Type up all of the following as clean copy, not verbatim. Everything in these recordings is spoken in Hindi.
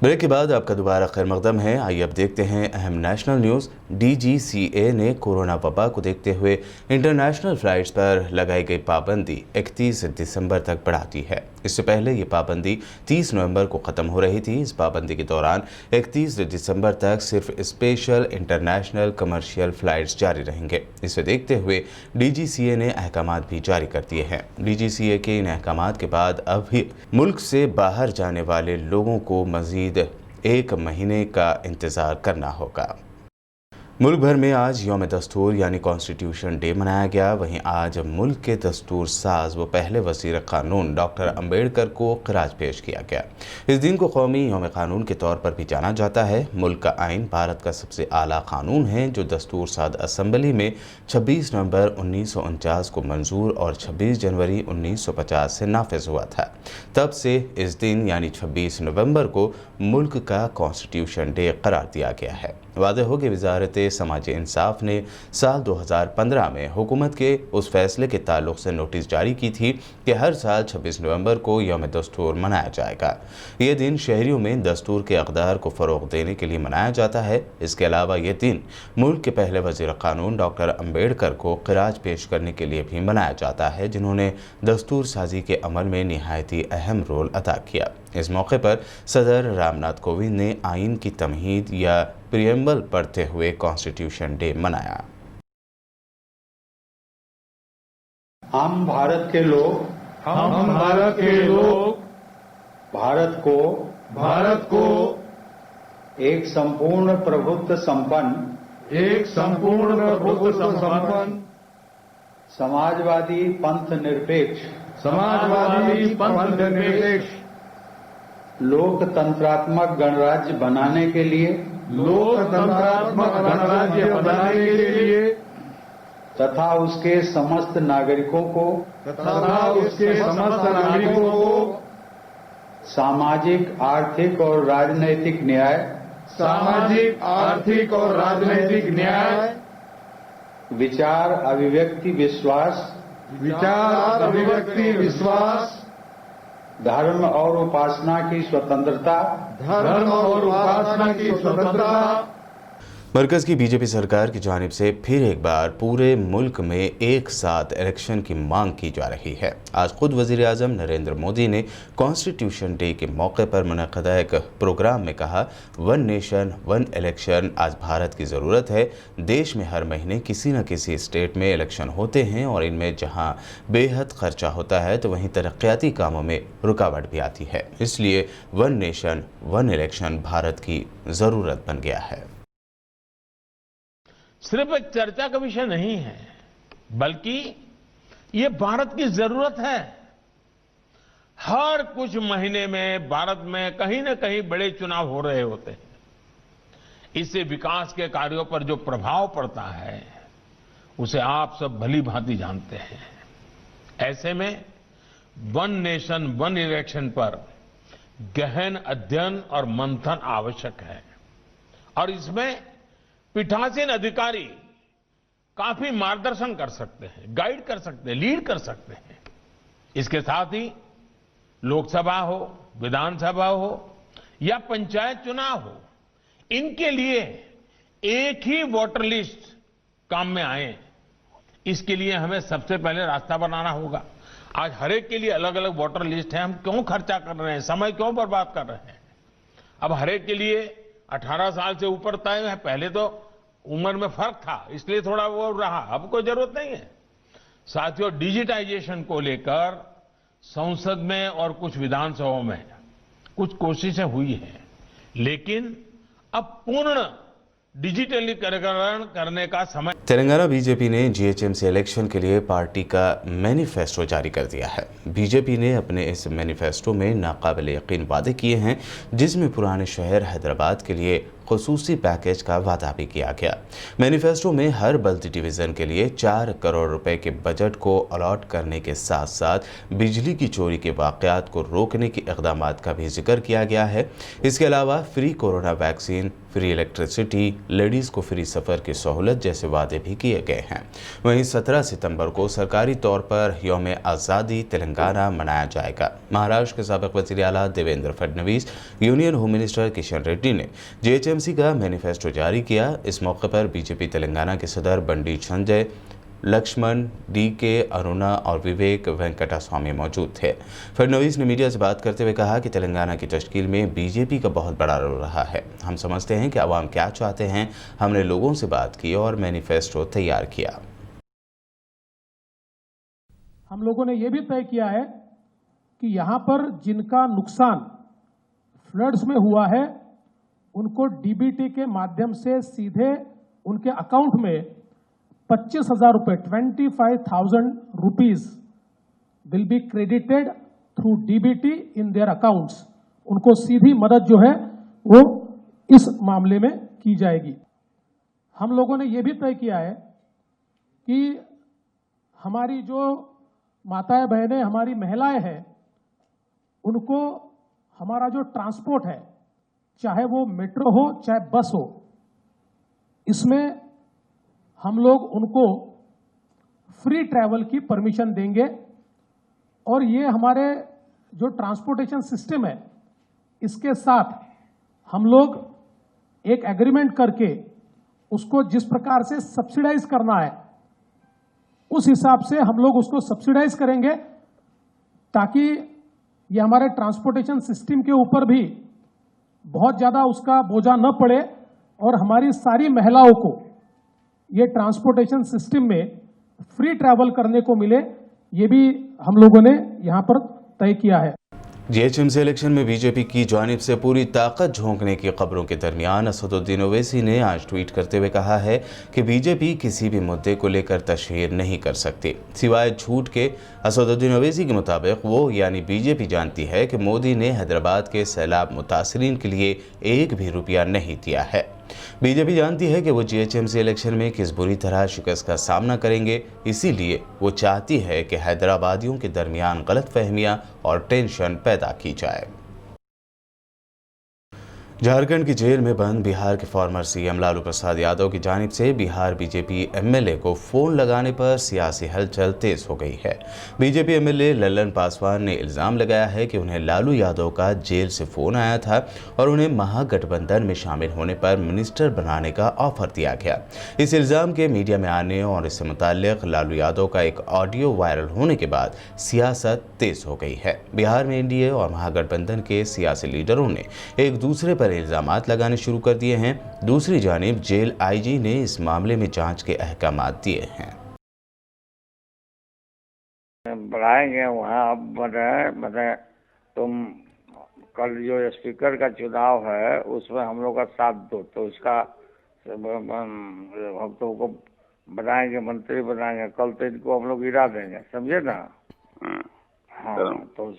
ब्रेक के बाद आपका दोबारा खैर मकदम है। आइए अब देखते हैं अहम नेशनल न्यूज़। DGCA ने कोरोना वबा को देखते हुए इंटरनेशनल फ़्लाइट्स पर लगाई गई पाबंदी 31 दिसंबर तक बढ़ा दी है। इससे पहले ये पाबंदी 30 नवंबर को ख़त्म हो रही थी। इस पाबंदी के दौरान 31 दिसंबर तक सिर्फ स्पेशल इंटरनेशनल कमर्शियल फ़्लाइट्स जारी रहेंगे। इसे देखते हुए DGCA ने अहकाम भी जारी कर दिए हैं। DGCA के इन अहकाम के बाद अब भी मुल्क से बाहर जाने वाले लोगों को मज़ीद 1 महीने का इंतज़ार करना होगा। मुल्क भर में आज यौम दस्तूर यानी कॉन्स्टिट्यूशन डे मनाया गया। वहीं आज मुल्क के दस्तूर साज व पहले वज़ीर क़ानून डॉक्टर अम्बेडकर को ख़िराज पेश किया गया। इस दिन को कौमी यौम क़ानून के तौर पर भी जाना जाता है। मुल्क का आइन भारत का सबसे आला क़ानून है जो दस्तूर साज असम्बली में 26 नवंबर 1949 को मंजूर और 26 जनवरी 1950 से नाफिज हुआ था। तब से इस दिन यानी 26 नवंबर को मुल्क का कॉन्स्टिट्यूशन डे करार दिया गया है। वादे हो कि वज़ारत समाजी इंसाफ ने साल 2015 में हुकूमत के उस फैसले के ताल्लुक़ से नोटिस जारी की थी कि हर साल 26 नवंबर को यौम दस्तूर मनाया जाएगा। ये दिन शहरियों में दस्तूर के अक़दार को फ़रोग़ देने के लिए मनाया जाता है। इसके अलावा ये दिन मुल्क के पहले वज़ीर क़ानून डॉक्टर अम्बेडकर को ख़िराज पेश करने के लिए भी मनाया जाता है, जिन्होंने दस्तूर साजी के अमल में निहायत ही अहम रोल अदा किया। इस मौके पर सदर रामनाथ कोविंद ने आइन की तमहीद या प्रियम्बल पढ़ते हुए कॉन्स्टिट्यूशन डे मनाया। हम भारत के लोग भारत को एक संपूर्ण प्रभुत्व संपन्न समाजवादी पंथ निरपेक्ष लोकतंत्रात्मक गणराज्य बनाने के लिए तथा उसके समस्त नागरिकों को सामाजिक आर्थिक और राजनैतिक न्याय विचार अभिव्यक्ति विश्वास धर्म और उपासना की स्वतंत्रता मरकज़ की बीजेपी सरकार की जानिब से फिर एक बार पूरे मुल्क में एक साथ इलेक्शन की मांग की जा रही है। आज खुद वज़ीर आज़म नरेंद्र मोदी ने कॉन्स्टिट्यूशन डे के मौके पर मुनक़दा एक प्रोग्राम में कहा, 1 नेशन 1 इलेक्शन आज भारत की ज़रूरत है। देश में हर महीने किसी न किसी स्टेट में इलेक्शन होते हैं और इनमें जहां बेहद खर्चा होता है तो वहीं तरक्याती कामों में रुकावट भी आती है। इसलिए 1 नेशन 1 इलेक्शन भारत की ज़रूरत बन गया है। सिर्फ एक चर्चा का विषय नहीं है, बल्कि ये भारत की जरूरत है। हर कुछ महीने में भारत में कहीं न कहीं बड़े चुनाव हो रहे होते हैं। इससे विकास के कार्यों पर जो प्रभाव पड़ता है उसे आप सब भली भांति जानते हैं। ऐसे में 1 नेशन 1 इलेक्शन पर गहन अध्ययन और मंथन आवश्यक है और इसमें पीठासीन अधिकारी काफी मार्गदर्शन कर सकते हैं, गाइड कर सकते हैं, लीड कर सकते हैं। इसके साथ ही लोकसभा हो, विधानसभा हो या पंचायत चुनाव हो, इनके लिए एक ही वोटर लिस्ट काम में आए, इसके लिए हमें सबसे पहले रास्ता बनाना होगा। आज हर एक के लिए अलग अलग वोटर लिस्ट है। हम क्यों खर्चा कर रहे हैं, समय क्यों बर्बाद कर रहे हैं? अब हर एक के लिए 18 साल से ऊपर तय है। पहले तो उम्र में फर्क था, इसलिए थोड़ा वो रहा, अब कोई जरूरत नहीं है। साथियों, डिजिटाइजेशन को लेकर संसद में और कुछ विधानसभाओं में कुछ कोशिशें हुई हैं, लेकिन अब पूर्ण डिजिटलीकरण करने का समय। तेलंगाना बीजेपी ने GHMC इलेक्शन के लिए पार्टी का मैनिफेस्टो जारी कर दिया है। बीजेपी ने अपने इस मैनिफेस्टो में नाकाबिल यकीन वादे किए हैं, जिसमें पुराने शहर हैदराबाद के लिए खुसूसी पैकेज का वादा भी किया गया। मैनिफेस्टो में हर बल्दी डिवीज़न के लिए 4 करोड़ रुपए के बजट को अलॉट करने के साथ साथ बिजली की चोरी के वाक़यात को रोकने के इक़दामात का भी जिक्र किया गया है। इसके अलावा free corona vaccine, free electricity, ladies को फ्री सफ़र की सहूलत जैसे वादे भी किए गए हैं। वहीं 17 सितंबर को सरकारी तौर पर यौम आज़ादी तेलंगाना मनाया जाएगा। महाराष्ट्र के साबिक़ वज़ीर आला Devendra Fadnavis, union home minister Kishan Reddy ने जीएचएमसी का मैनिफेस्टो जारी किया। इस मौके पर बीजेपी तेलंगाना के सदर बंडी संजय, लक्ष्मण, डीके, अरुणा और विवेक वेंकटास्वामी मौजूद थे। फडणवीस ने मीडिया से बात करते हुए कहा कि तेलंगाना की तश्कील में बीजेपी का बहुत बड़ा रोल रहा है। हम समझते हैं कि आवाम क्या चाहते हैं। हमने लोगों से बात की और मैनिफेस्टो तैयार किया। हम लोगों ने यह भी तय किया है कि यहाँ पर जिनका नुकसान फ्लड्स में हुआ है उनको डीबीटी के माध्यम से सीधे उनके अकाउंट में 25,000 रुपए 25,000 rupees will be credited through DBT in their accounts. उनको सीधी मदद जो है वो इस मामले में की जाएगी। हम लोगों ने ये भी तय किया है कि हमारी जो माताएं बहनें, हमारी महिलाएं हैं, उनको हमारा जो ट्रांसपोर्ट है, चाहे वो मेट्रो हो चाहे बस हो, इसमें हम लोग उनको फ्री ट्रैवल की परमिशन देंगे। और ये हमारे जो ट्रांसपोर्टेशन सिस्टम है, इसके साथ हम लोग एक एग्रीमेंट करके उसको जिस प्रकार से सब्सिडाइज करना है उस हिसाब से हम लोग उसको सब्सिडाइज करेंगे, ताकि ये हमारे ट्रांसपोर्टेशन सिस्टम के ऊपर भी बहुत ज़्यादा उसका बोझा न पड़े और हमारी सारी महिलाओं को ये ट्रांसपोर्टेशन सिस्टम में फ्री ट्रैवल करने को मिले। ये भी हम लोगों ने यहाँ पर तय किया है। जीएचएमसी इलेक्शन में बीजेपी की जानिब से पूरी ताकत झोंकने की खबरों के दरमियान असदुद्दीन ओवैसी ने आज ट्वीट करते हुए कहा है कि बीजेपी किसी भी मुद्दे को लेकर तशहीर नहीं कर सकती सिवाय झूठ के। असदुद्दीन ओवैसी के मुताबिक वो यानी बीजेपी जानती है कि मोदी ने हैदराबाद के सैलाब मुतासरीन के लिए एक भी रुपया नहीं दिया है। बीजेपी जानती है कि वो जीएचएमसी इलेक्शन में किस बुरी तरह शिकस्त का सामना करेंगे, इसीलिए वो चाहती है कि हैदराबादियों के दरमियान गलतफहमियां और टेंशन पैदा की जाए। झारखंड की जेल में बंद बिहार के फॉर्मर सीएम लालू प्रसाद यादव की जानिब से बिहार बीजेपी एमएलए को फोन लगाने पर सियासी हलचल तेज हो गई है। बीजेपी एमएलए लल्लन पासवान ने इल्ज़ाम लगाया है कि उन्हें लालू यादव का जेल से फोन आया था और उन्हें महागठबंधन में शामिल होने पर मिनिस्टर बनाने का ऑफर दिया गया। इस इल्ज़ाम के मीडिया में आने और इससे मुताल्लिक लालू यादव का एक ऑडियो वायरल होने के बाद सियासत तेज हो गई है। बिहार में एनडीए और महागठबंधन के सियासी लीडरों ने एक दूसरे पर इल्जामात लगाने शुरू कर दिए हैं। दूसरी जानिब जेल आईजी ने इस मामले में जांच के अहकामात दिए हैं। बढ़ाएंगे वहाँ। अब बताए तुम कल जो स्पीकर का चुनाव है उसमें हम लोग का साथ दो, तो इसका हम तो को बनाएंगे, मंत्री बनाएंगे। कल तो इनको हम लोग गिरा देंगे, समझे ना। हाँ, तो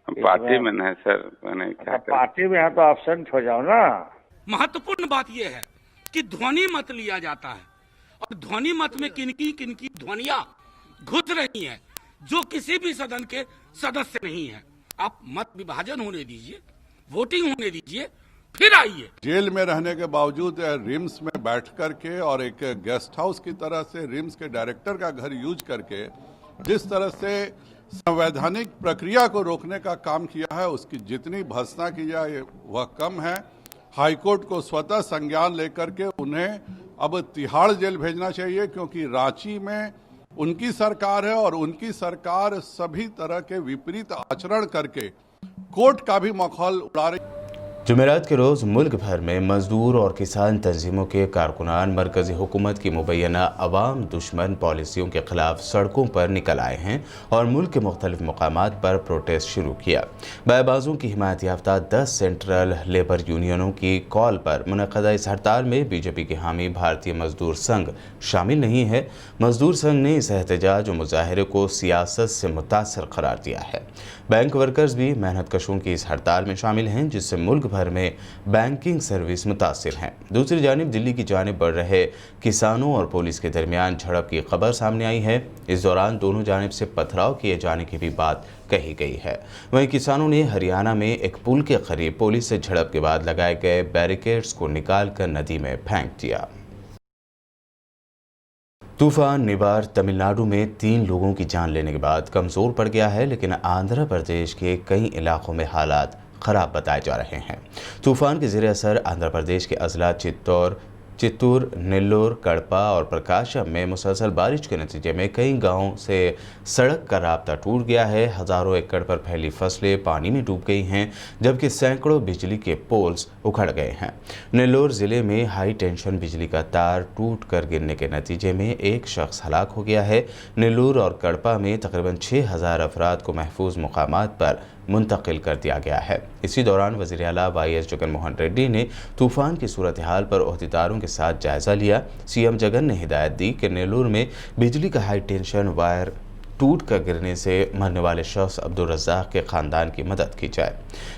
पार्टी में नहीं सर, मैंने क्या पार्टी में है तो एब्सेंट हो जाओ ना। महत्वपूर्ण बात यह है कि ध्वनि मत लिया जाता है और ध्वनि मत में किनकी ध्वनियां घुस रही हैं जो किसी भी सदन के सदस्य नहीं है। आप मत विभाजन होने दीजिए, वोटिंग होने दीजिए, फिर आइए। जेल में रहने के बावजूद रिम्स में बैठ करके और एक गेस्ट हाउस की तरह से रिम्स के डायरेक्टर का घर यूज करके जिस तरह से संवैधानिक प्रक्रिया को रोकने का काम किया है, उसकी जितनी भर्त्सना की जाए वह कम है। हाईकोर्ट को स्वतः संज्ञान लेकर के उन्हें अब तिहाड़ जेल भेजना चाहिए, क्योंकि रांची में उनकी सरकार है और उनकी सरकार सभी तरह के विपरीत आचरण करके कोर्ट का भी मखौल उड़ा रही। जुमेरात के रोज़ मुल्क भर में मजदूर और किसान तंजीमों के कारकुनान मरकजी हुकूमत की मुबैना अवाम दुश्मन पॉलिसियों के खिलाफ सड़कों पर निकल आए हैं और मुल्क के मुख्तलिफ मकामात पर प्रोटेस्ट शुरू किया। बायबाजों की हिमायत याफ्ता 10 सेंट्रल लेबर यूनियनों की कॉल पर मुनक़दा इस हड़ताल में बीजेपी के हामी भारतीय मजदूर संघ शामिल नहीं है। मजदूर संघ ने इस एहतजाज और मुजाहरे को सियासत से मुतासर करार दिया है। बैंक वर्कर्स भी मेहनतकशों की इस हड़ताल में शामिल हैं, जिससे मुल्क भर में बैंकिंग सर्विस मुतासिर हैं। दूसरी जानिब दिल्ली की जानिब बढ़ रहे किसानों और पुलिस के दरमियान झड़प की खबर सामने आई है। इस दौरान दोनों जानिब से पथराव किए जाने की भी बात कही गई है। वहीं किसानों ने हरियाणा में एक पुल के करीब पुलिस से झड़प के बाद लगाए गए बैरिकेड्स को निकालकर नदी में फेंक दिया। तूफान निवार तमिलनाडु में 3 लोगों की जान लेने के बाद कमज़ोर पड़ गया है, लेकिन आंध्र प्रदेश के कई इलाकों में हालात ख़राब बताए जा रहे हैं। तूफान के ज़ेरे असर आंध्र प्रदेश के अजला चित्तूर, नेल्लोर, कड़पा और प्रकाशम में मुसलसल बारिश के नतीजे में कई गांवों से सड़क का राब्ता टूट गया है। हज़ारों एकड़ पर फैली फसलें पानी में डूब गई हैं, जबकि सैकड़ों बिजली के पोल्स उखड़ गए हैं। नेल्लोर ज़िले में हाई टेंशन बिजली का तार टूट कर गिरने के नतीजे में एक शख्स हलाक हो गया है। नेल्लोर और कड़पा में तकरीबन 6000 अफराद को महफूज मुकामात पर मुंतकिल कर दिया गया है। इसी दौरान वज़ीर आला वाई.एस. जगनमोहन रेड्डी ने तूफ़ान की सूरत हाल पर ओहदेदारों के साथ जायज़ा लिया। सीएम जगन ने हिदायत दी कि नेल्लोर में बिजली का हाई टेंशन वायर टूट कर गिरने से मरने वाले शख्स अब्दुल रज़्ज़ाक के ख़ानदान की मदद की जाए।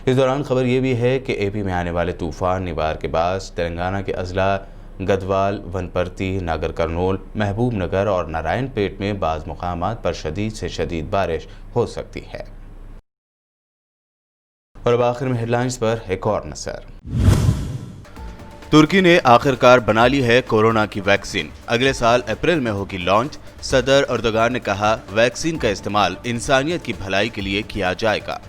इस दौरान खबर ये भी है कि एपी में आने वाले तूफ़ान निवार के बाद तेलंगाना के अजला गदवाल, वनपर्ती, नागर कर्नूल, महबूब नगर और नारायणपेट में बाज़ मुकामात पर शदीद से शदीद बारिश हो सकती है। और अब आखिर में हेडलाइंस पर एक और नजर। तुर्की ने आखिरकार बना ली है कोरोना की वैक्सीन, अगले साल अप्रैल में होगी लॉन्च। सदर अर्दोगान ने कहा, वैक्सीन का इस्तेमाल इंसानियत की भलाई के लिए किया जाएगा।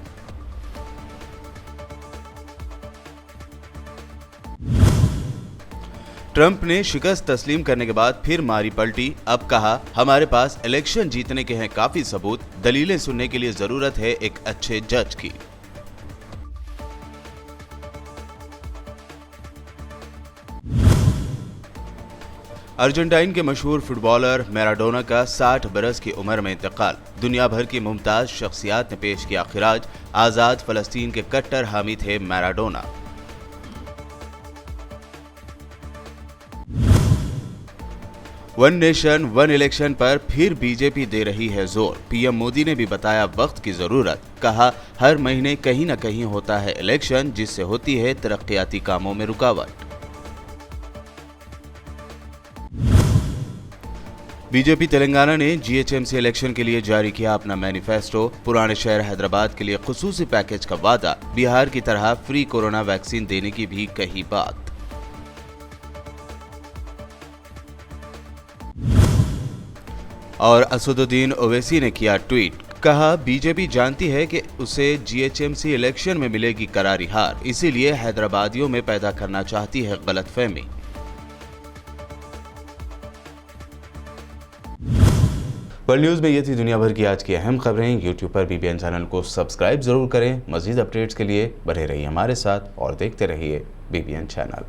ट्रंप ने शिकस्त तस्लीम करने के बाद फिर मारी पलटी। अब कहा, हमारे पास इलेक्शन जीतने के हैं काफी सबूत, दलीलें सुनने के लिए जरूरत है एक अच्छे जज की। अर्जेंटाइन के मशहूर फुटबॉलर मैराडोना का 60 बरस की उम्र में इंतकाल। दुनिया भर की मुमताज शख्सियात ने पेश किया खिराज। आज़ाद फ़लस्तीन के कट्टर हामी थे Maradona. One nation one election पर फिर बीजेपी दे रही है जोर। पीएम मोदी ने भी बताया वक्त की जरूरत। कहा, हर महीने कहीं न कहीं होता है इलेक्शन, जिससे होती है तरक्याती कामों में रुकावट। बीजेपी तेलंगाना ने जीएचएमसी इलेक्शन के लिए जारी किया अपना मैनिफेस्टो। पुराने शहर हैदराबाद के लिए खुसूसी पैकेज का वादा। बिहार की तरह फ्री कोरोना वैक्सीन देने की भी कही बात। और असदुद्दीन ओवैसी ने किया ट्वीट। कहा, बीजेपी जानती है कि उसे जीएचएमसी इलेक्शन में मिलेगी करारी हार, इसीलिए हैदराबादियों में पैदा करना चाहती है गलतफहमी। वर्ल्ड न्यूज़ में ये थी दुनिया भर की आज की अहम खबरें। यूट्यूब पर बीबीएन चैनल को सब्सक्राइब जरूर करें। मजीद अपडेट्स के लिए बने रहिए हमारे साथ और देखते रहिए बीबीएन चैनल।